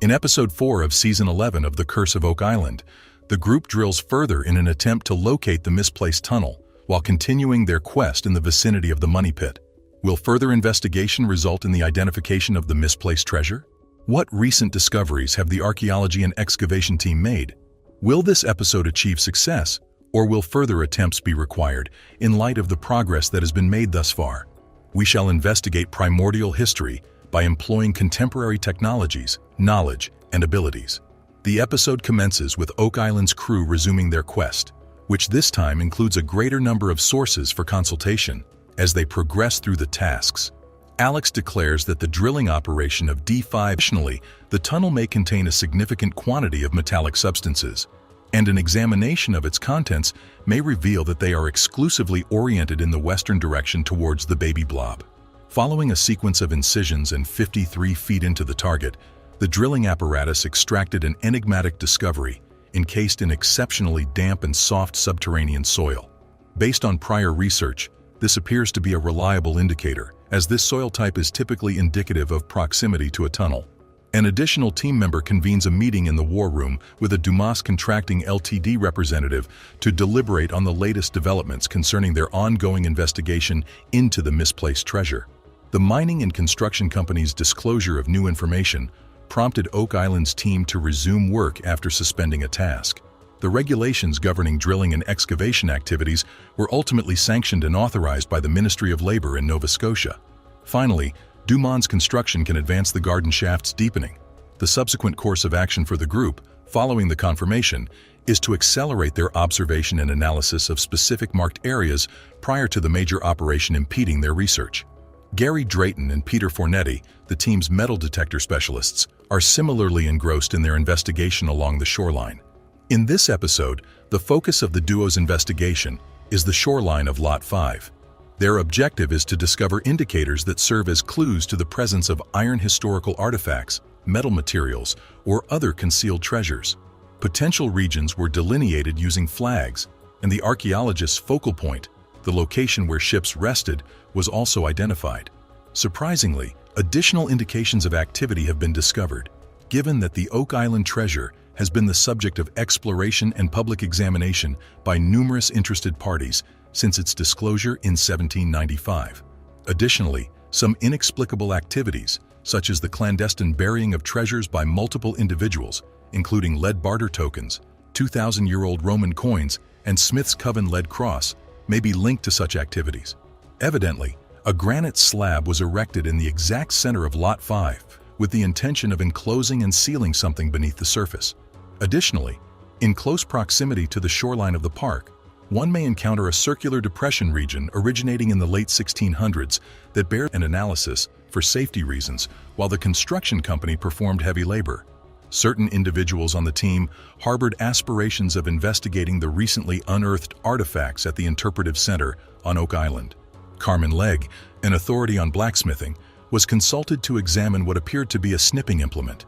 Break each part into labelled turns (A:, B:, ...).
A: In Episode 4 of Season 11 of The Curse of Oak Island, the group drills further in an attempt to locate the misplaced tunnel, while continuing their quest in the vicinity of the money pit. Will further investigation result in the identification of the misplaced treasure? What recent discoveries have the archaeology and excavation team made? Will this episode achieve success, or will further attempts be required in light of the progress that has been made thus far? We shall investigate primordial history by employing contemporary technologies, knowledge, and abilities. The episode commences with Oak Island's crew resuming their quest, which this time includes a greater number of sources for consultation. As they progress through the tasks, Alex declares that the drilling operation of D5. Additionally, the tunnel may contain a significant quantity of metallic substances, and an examination of its contents may reveal that they are exclusively oriented in the western direction towards the baby blob. Following a sequence of incisions and 53 feet into the target, the drilling apparatus extracted an enigmatic discovery encased in exceptionally damp and soft subterranean soil. Based on prior research, this appears to be a reliable indicator, as this soil type is typically indicative of proximity to a tunnel. An additional team member convenes a meeting in the war room with a Dumas Contracting Ltd representative to deliberate on the latest developments concerning their ongoing investigation into the misplaced treasure. The mining and construction company's disclosure of new information prompted Oak Island's team to resume work after suspending a task. The regulations governing drilling and excavation activities were ultimately sanctioned and authorized by the Ministry of Labor in Nova Scotia. Finally, Dumont's construction can advance the garden shaft's deepening. The subsequent course of action for the group, following the confirmation, is to accelerate their observation and analysis of specific marked areas prior to the major operation impeding their research. Gary Drayton and Peter Fornetti, the team's metal detector specialists, are similarly engrossed in their investigation along the shoreline. In this episode, the focus of the duo's investigation is the shoreline of Lot 5. Their objective is to discover indicators that serve as clues to the presence of iron historical artifacts, metal materials, or other concealed treasures. Potential regions were delineated using flags, and the archaeologist's focal point, the location where ships rested, was also identified. Surprisingly, additional indications of activity have been discovered, given that the Oak Island treasure has been the subject of exploration and public examination by numerous interested parties since its disclosure in 1795. Additionally, some inexplicable activities, such as the clandestine burying of treasures by multiple individuals, including lead barter tokens, 2,000-year-old Roman coins, and Smith's Coven lead cross, may be linked to such activities. Evidently, a granite slab was erected in the exact center of Lot 5 with the intention of enclosing and sealing something beneath the surface. Additionally, in close proximity to the shoreline of the park, one may encounter a circular depression region originating in the late 1600s that bears an analysis for safety reasons while the construction company performed heavy labor. Certain individuals on the team harbored aspirations of investigating the recently unearthed artifacts at the Interpretive Center on Oak Island. Carmen Legg, an authority on blacksmithing, was consulted to examine what appeared to be a snipping implement.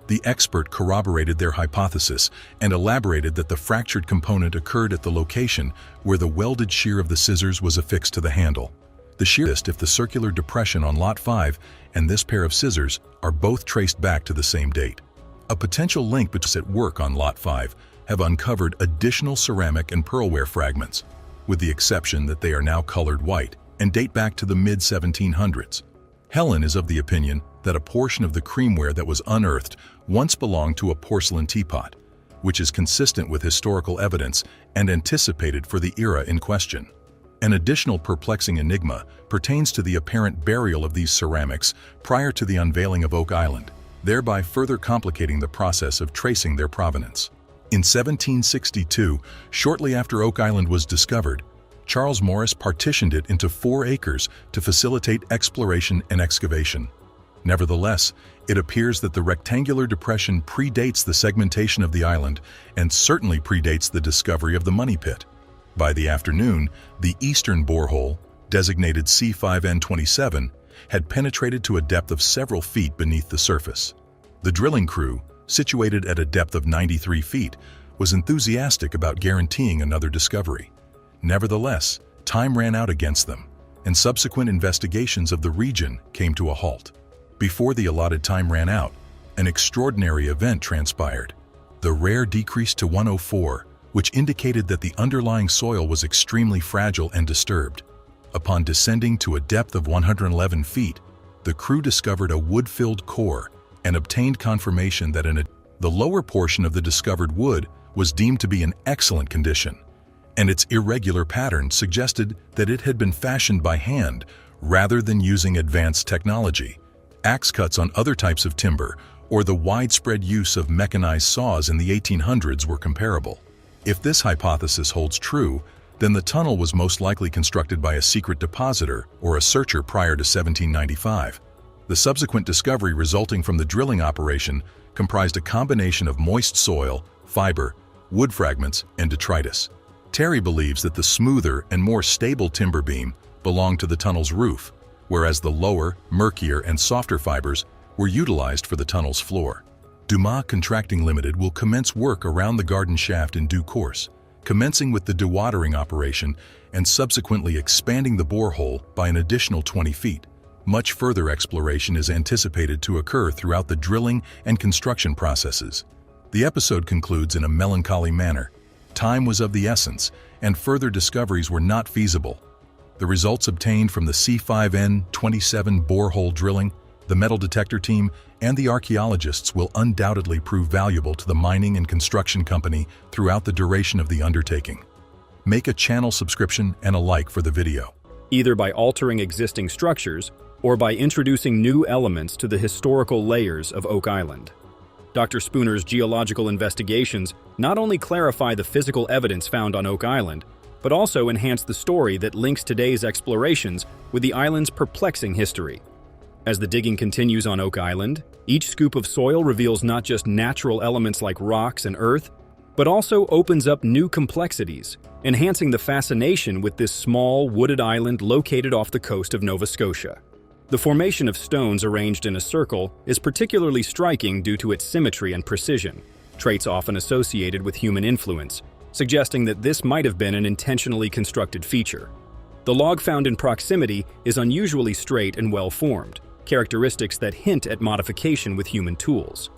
A: The expert corroborated their hypothesis and elaborated that the fractured component occurred at the location where the welded shear of the scissors was affixed to the handle. The shear if the circular depression on Lot 5 and this pair of scissors are both traced back to the same date. A potential link between at work on Lot 5 have uncovered additional ceramic and pearlware fragments, with the exception that they are now colored white and date back to the mid-1700s. Helen is of the opinion that a portion of the creamware that was unearthed once belonged to a porcelain teapot, which is consistent with historical evidence and anticipated for the era in question. An additional perplexing enigma pertains to the apparent burial of these ceramics prior to the unveiling of Oak Island, thereby further complicating the process of tracing their provenance. In 1762, shortly after Oak Island was discovered, Charles Morris partitioned it into 4 acres to facilitate exploration and excavation. Nevertheless, it appears that the rectangular depression predates the segmentation of the island and certainly predates the discovery of the money pit. By the afternoon, the eastern borehole, designated C5N27, had penetrated to a depth of several feet beneath the surface. The drilling crew, situated at a depth of 93 feet, was enthusiastic about guaranteeing another discovery. Nevertheless, time ran out against them, and subsequent investigations of the region came to a halt. Before the allotted time ran out, an extraordinary event transpired. The rare decreased to 104, which indicated that the underlying soil was extremely fragile and disturbed. Upon descending to a depth of 111 feet, the crew discovered a wood-filled core and obtained confirmation that the lower portion of the discovered wood was deemed to be in excellent condition, and its irregular pattern suggested that it had been fashioned by hand rather than using advanced technology. Axe cuts on other types of timber or the widespread use of mechanized saws in the 1800s were comparable. If this hypothesis holds true, then the tunnel was most likely constructed by a secret depositor or a searcher prior to 1795. The subsequent discovery resulting from the drilling operation comprised a combination of moist soil, fiber, wood fragments, and detritus. Terry believes that the smoother and more stable timber beam belonged to the tunnel's roof, whereas the lower, murkier, and softer fibers were utilized for the tunnel's floor. Dumas Contracting Limited will commence work around the garden shaft in due course, commencing with the dewatering operation and subsequently expanding the borehole by an additional 20 feet. Much further exploration is anticipated to occur throughout the drilling and construction processes. The episode concludes in a melancholy manner. Time was of the essence, and further discoveries were not feasible. The results obtained from the C5N27 borehole drilling, the metal detector team, and the archaeologists will undoubtedly prove valuable to the mining and construction company throughout the duration of the undertaking. Make a channel subscription and a like for the video.
B: Either by altering existing structures or by introducing new elements to the historical layers of Oak Island. Dr. Spooner's geological investigations not only clarify the physical evidence found on Oak Island, but also enhance the story that links today's explorations with the island's perplexing history. As the digging continues on Oak Island, each scoop of soil reveals not just natural elements like rocks and earth, but also opens up new complexities, enhancing the fascination with this small, wooded island located off the coast of Nova Scotia. The formation of stones arranged in a circle is particularly striking due to its symmetry and precision, traits often associated with human influence, suggesting that this might have been an intentionally constructed feature. The log found in proximity is unusually straight and well-formed, characteristics that hint at modification with human tools.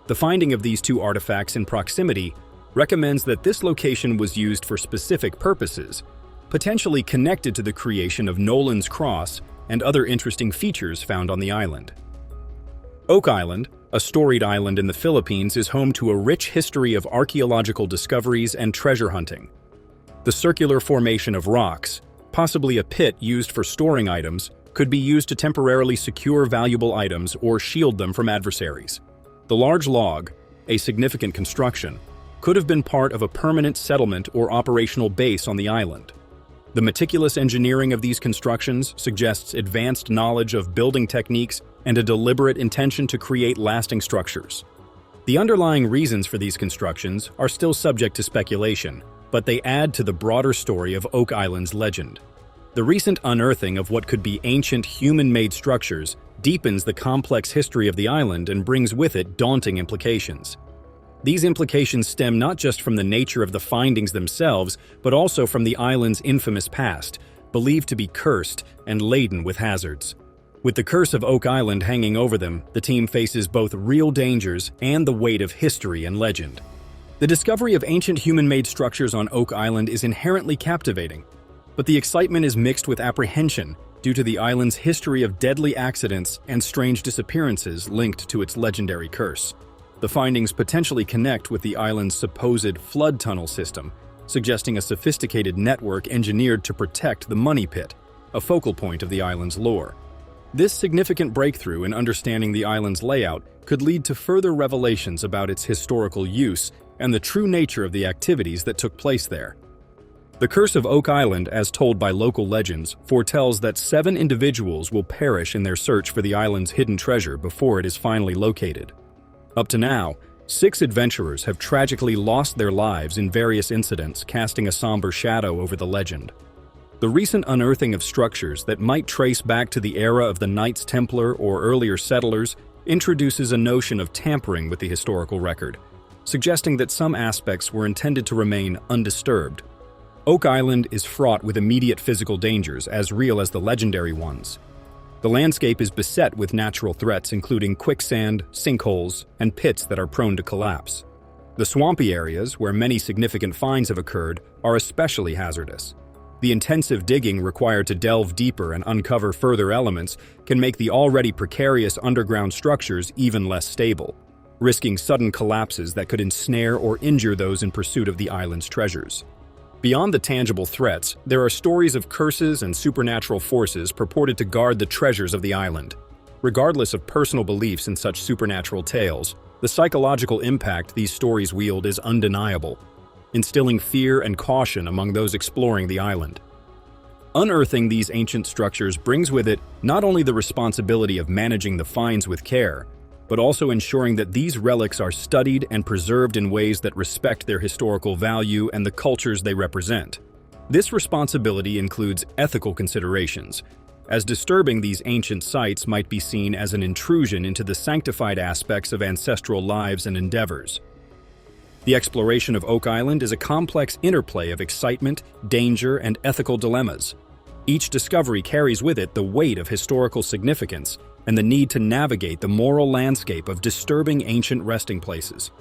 B: The finding of these two artifacts in proximity recommends that this location was used for specific purposes, potentially connected to the creation of Nolan's Cross and other interesting features found on the island. Oak Island, a storied island in the Philippines, is home to a rich history of archaeological discoveries and treasure hunting. The circular formation of rocks, possibly a pit used for storing items, could be used to temporarily secure valuable items or shield them from adversaries. The large log, a significant construction, could have been part of a permanent settlement or operational base on the island. The meticulous engineering of these constructions suggests advanced knowledge of building techniques and a deliberate intention to create lasting structures. The underlying reasons for these constructions are still subject to speculation, but they add to the broader story of Oak Island's legend. The recent unearthing of what could be ancient human-made structures deepens the complex history of the island and brings with it daunting implications. These implications stem not just from the nature of the findings themselves, but also from the island's infamous past, believed to be cursed and laden with hazards. With the curse of Oak Island hanging over them, the team faces both real dangers and the weight of history and legend. The discovery of ancient human-made structures on Oak Island is inherently captivating, but the excitement is mixed with apprehension due to the island's history of deadly accidents and strange disappearances linked to its legendary curse. The findings potentially connect with the island's supposed flood tunnel system, suggesting a sophisticated network engineered to protect the money pit, a focal point of the island's lore. This significant breakthrough in understanding the island's layout could lead to further revelations about its historical use and the true nature of the activities that took place there. The curse of Oak Island, as told by local legends, foretells that 7 individuals will perish in their search for the island's hidden treasure before it is finally located. Up to now, 6 adventurers have tragically lost their lives in various incidents, casting a somber shadow over the legend. The recent unearthing of structures that might trace back to the era of the Knights Templar or earlier settlers introduces a notion of tampering with the historical record, suggesting that some aspects were intended to remain undisturbed. Oak Island is fraught with immediate physical dangers as real as the legendary ones. The landscape is beset with natural threats including quicksand, sinkholes, and pits that are prone to collapse. The swampy areas, where many significant finds have occurred, are especially hazardous. The intensive digging required to delve deeper and uncover further elements can make the already precarious underground structures even less stable, risking sudden collapses that could ensnare or injure those in pursuit of the island's treasures. Beyond the tangible threats, there are stories of curses and supernatural forces purported to guard the treasures of the island. Regardless of personal beliefs in such supernatural tales, the psychological impact these stories wield is undeniable, instilling fear and caution among those exploring the island. Unearthing these ancient structures brings with it not only the responsibility of managing the finds with care, but also ensuring that these relics are studied and preserved in ways that respect their historical value and the cultures they represent. This responsibility includes ethical considerations, as disturbing these ancient sites might be seen as an intrusion into the sanctified aspects of ancestral lives and endeavors. The exploration of Oak Island is a complex interplay of excitement, danger, and ethical dilemmas. Each discovery carries with it the weight of historical significance and the need to navigate the moral landscape of disturbing ancient resting places.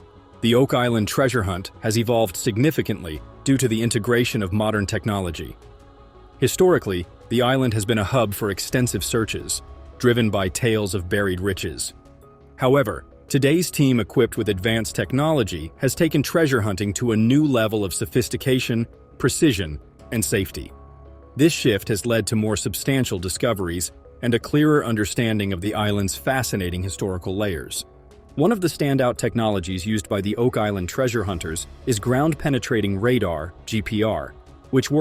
B: The Oak Island treasure hunt has evolved significantly due to the integration of modern technology. Historically, the island has been a hub for extensive searches, driven by tales of buried riches. However, today's team equipped with advanced technology has taken treasure hunting to a new level of sophistication, precision, and safety. This shift has led to more substantial discoveries and a clearer understanding of the island's fascinating historical layers. One of the standout technologies used by the Oak Island treasure hunters is ground-penetrating radar, GPR, which works